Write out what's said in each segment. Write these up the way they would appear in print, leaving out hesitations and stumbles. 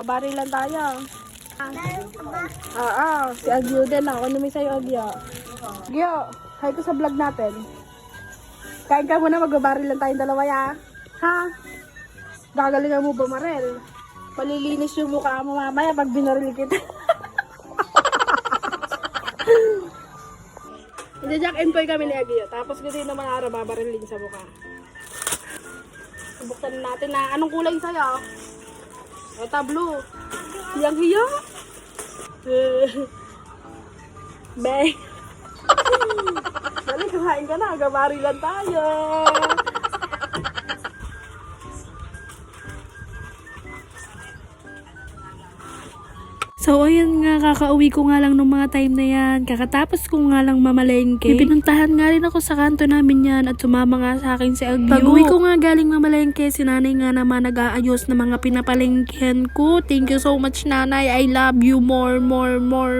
Bari lang tayo. Si Agyo din. Ako namin sa'yo, Agyo. Agyo, hi ko sa vlog natin. Kain ka muna, magbabari lang tayong dalawa, ya. Ha? Gagalingan mo ba, Marel? Palilinis yung mukha mo mamaya pag binaril kita. Hindi, Jack and Poy kami ni Agyo. Tapos kasi naman araw, babarilin sa mukha. Buksan natin na anong kulay sa'yo? Ito, blue. Yang hiya. Bang. Dali, kumain ka na. Gabari lang tayo. So, ayun nga, kakauwi ko nga lang nung mga time na yan. Kakatapos ko nga lang mamalengke. Pinuntahan nga rin ako sa kanto namin yan at sumama nga sa akin si Agyo. Pag-uwi ko nga galing mamalengke, si nanay nga naman nag-aayos ng mga pinapalengkehan ko. Thank you so much, nanay. I love you more.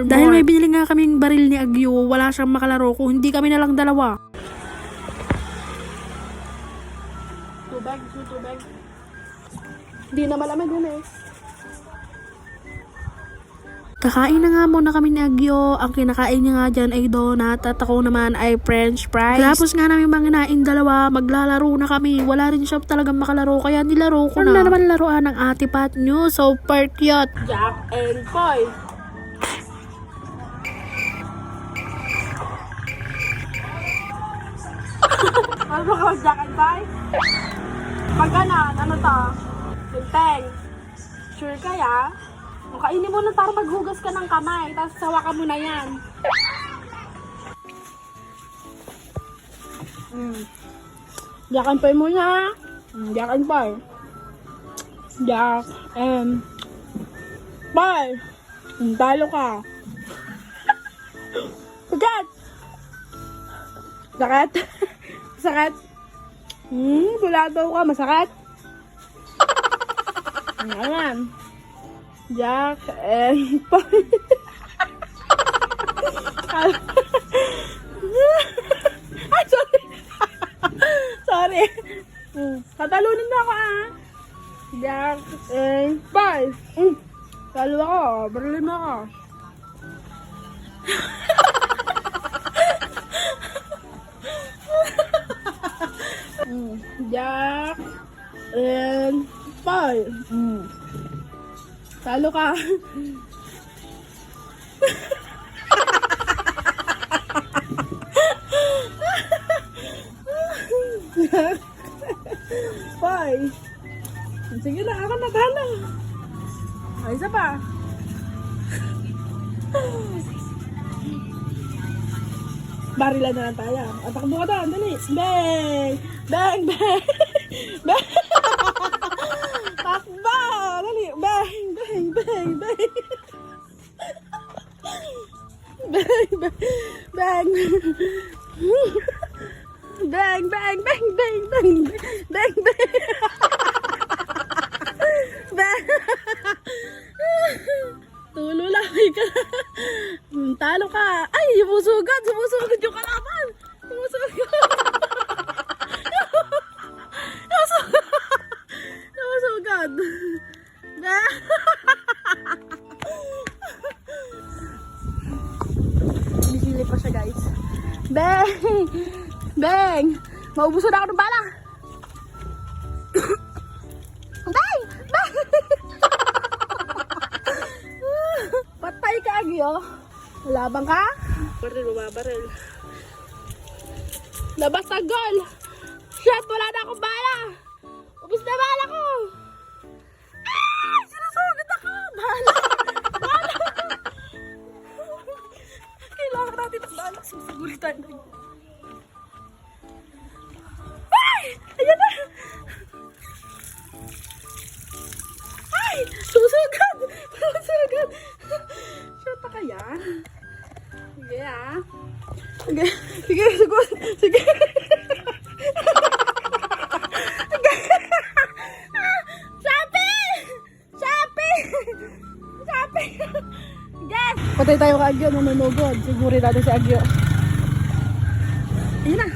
Dahil may binili nga kaming baril ni Agyo, wala siyang makalaro kung hindi kami na lang dalawa. Tubig. Hindi na malamig yun eh. Kakain na nga muna kami ni Agyo. Ang kinakain niya nga dyan ay donut at ako naman ay french fries. Tapos nga namin manginain dalawa, maglalaro na kami. Wala rin siya talagang makalaro kaya nilaro ko na. Ano na naman laruan ng ate Pat nyo? Super cute. Jack and Poy. Ano ba ka Jack and Poy? Pag ganon, ano to? Linteng. Sure kaya? Kainin mo na para maghugas ka ng kamay, tapos sawakan mo na yan. Jack and Poy muna. Jack and Poy. Jack and Poy. Talo ka. Sakit! Sakit? Sakit? Wala daw ka. Masakit? Ayan. Jack and Poy. Ay, sorry. Sorry. Tatalunin mo ako Jack and Poy. Talo ako. Barilin mo ako. Jack and Poy. Talo ka. Poy. Sige na, ako natalo. Ay, isa pa. Barilan na lang tayo. At takbo ka doon, dali. Bang! Bang! Bang! Bang! Takbo! Dali! Bang! Bang! Bang! Bang! Bang! Bang! Bang! Bang! Bang! Bang! Bang! Bang! Bang! Bang! Tululay ka. Talo ka. Ay, sumusugad yung kalaban. Sumusugad. Bisili pa siya, guys. Bang! Bang! Maubuso na ako ng bala. Bang! Bang! Patay ka, Agyo. Labang ka? Baril. Labas na goal. Shot, wala na akong bala. Ubus na bala ko. Sinusugod ako. Bala. Kailangan natin ng bala. Susugod tayo. Ay! Ayan na. Ay! Susugod. Shot pa kaya? Sige Sige, sugod. Sige. Sapi! Yes! Patay tayo ka Agyo, nanunugod. Sigurin natin si Agyo. Ayun na.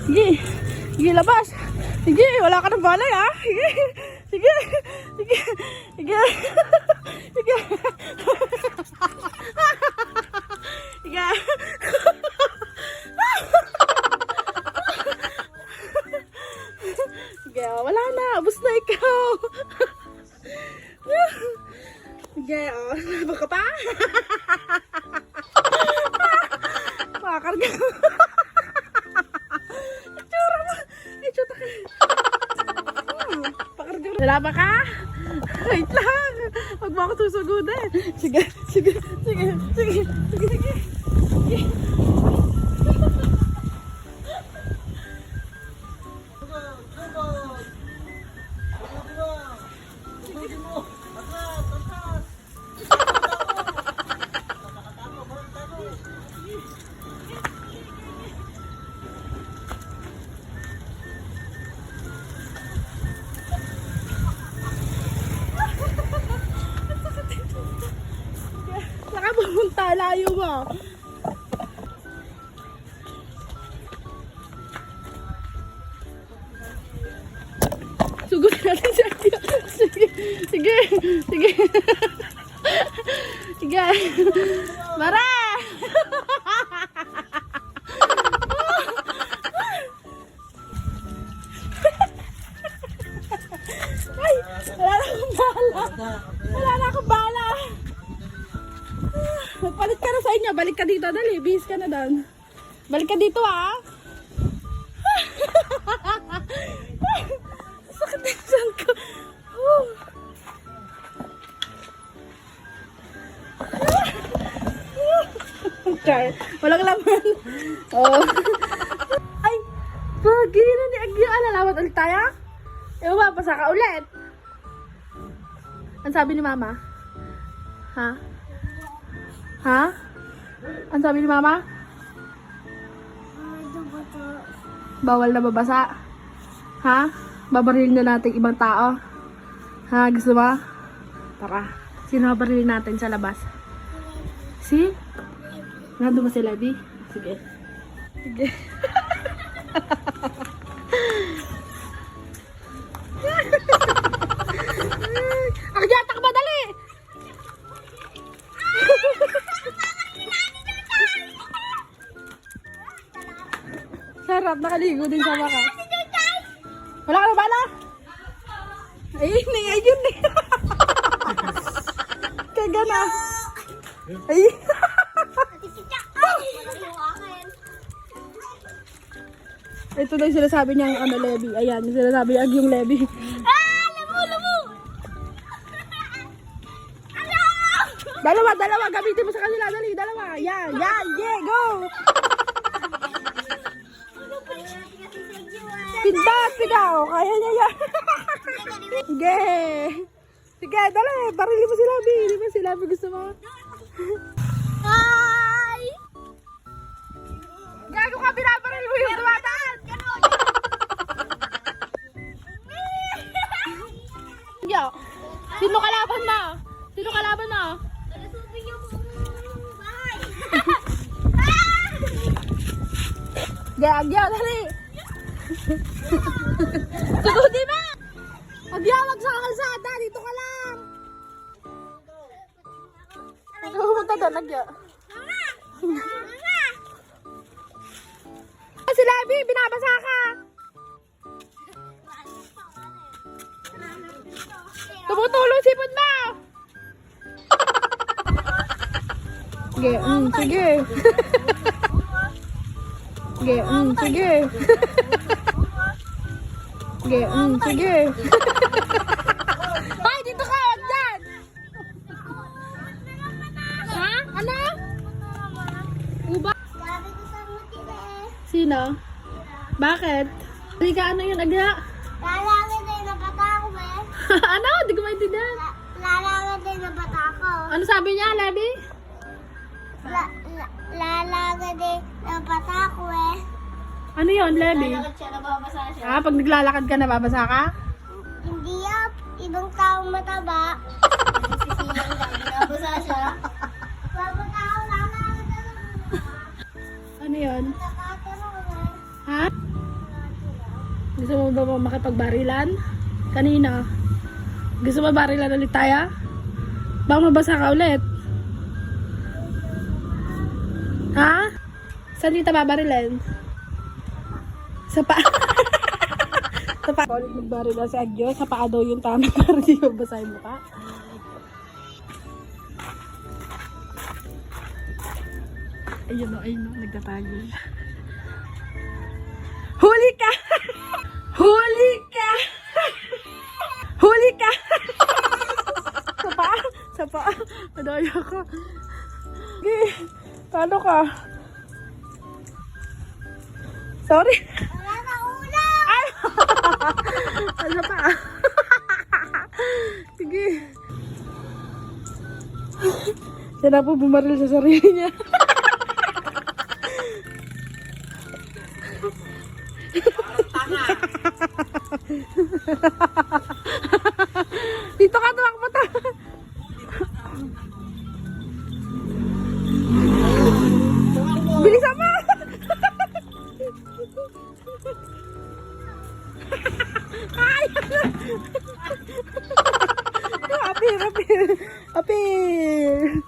Sige, labas. Sige, wala ka ng balay Sige. Sige. Sige. Sige. Sige. Sige. Sige, wala na. Abos na ikaw. Sige, baka pa. Makakarga. Itsura mo. Itsura ka. Pakarga. Wala ba ka? Wait lang. Huwag mo ako susugudan. Sige, sige, sige, sige, sige, sige. Sige. Saan ka pumunta? Layo mo. Sugod natin siya. Sige. Sige. Sige. Sige. Mara! Ay! Wala na akong bala. Wala na akong bala. Magpalit ka na sa inyo. Balik ka dito. Dali. Bihis ka na doon. Balik ka dito ah. Sakit na yung saan ko. Char. Walang laman. Oh. Ay. Pagi na ni Agya. Lalawat ulit tayo? Mapasa ka ulit. Ang sabi ni Mama? Ha? Ha? Ang sabi ni Mama? Bawal na babasa. Ha? Babarilin na natin ibang tao. Ha? Gusto mo? Tara. Sino babarilin natin sa labas? Si? Nandun ba si Levi? Sige. Sige. Agyatak ba? Dali! Sarap, nakaligo din sa baka. Wala ka na bala? Ay, ayun eh. Kagana. Ay. Ito na yung sinasabi niyang ano, Levi. Ayan, yung sinasabi niyang yung Levi. Dalawa, gamitin mo sa kanila, dali, dalawa. Yan, yeah, go! Pindot, pigaw, kaya niya yan. Sige. Sige, dali, barili mo si Levi. Di ba si Levi gusto mo? Hi! Gago ka, binabaril mo yung dumadaan. Yo, sino kalaban mo? Sino kalaban mo? Agya, dali! Sugudi ba? Agya, wag sa kalsada, dito ka lang! Pumunta doon, Agya. Si Levi, binabasa ka! Tumutulong sipon mo! Sige, sige. Sige, sige. Sige, sige. Hoy, dito ka, wag dyan! Ha? Ano? Uba? Sino? Bakit? Hindi ka ano yun, Agya? Lalaki din na bata ko eh. Ano? Hindi ko maintindihan. Lalaki din na bata ko. Ano sabi niya, Levi? Lalaki din na bata ko eh. Ano yun, Levi? Siya nababasa siya. Ah, pag naglalakad ka, nababasa ka? Hindi ah, ibang taong mataba. Sisiyang lang, nababasa siya. Ibang tao lalaki din. Ano yun? Nakakaroon eh. Ha? Gusto mo ba makipagbarilan? Kanina? Gusto mo barilan ulit tayo? Baka mabasa ka ulit. Ha? Saan dito babarilin? Sa pa... sa pa... Ulit magbaril na si Agyo. Sa paa daw yung tama para di mabasa yung mukha. Ayun o, nagtatago. Huli ka! Huli ka! Huli ka! Sa paa. Madaya ka. Sige. Paano ka? Sorry. Wala na ulam! Ay! Ano pa? Sige. Siya na po bumaril sa sarili niya. Dito ka, tumakbo ta. Bilisan mo! Ay! Apir!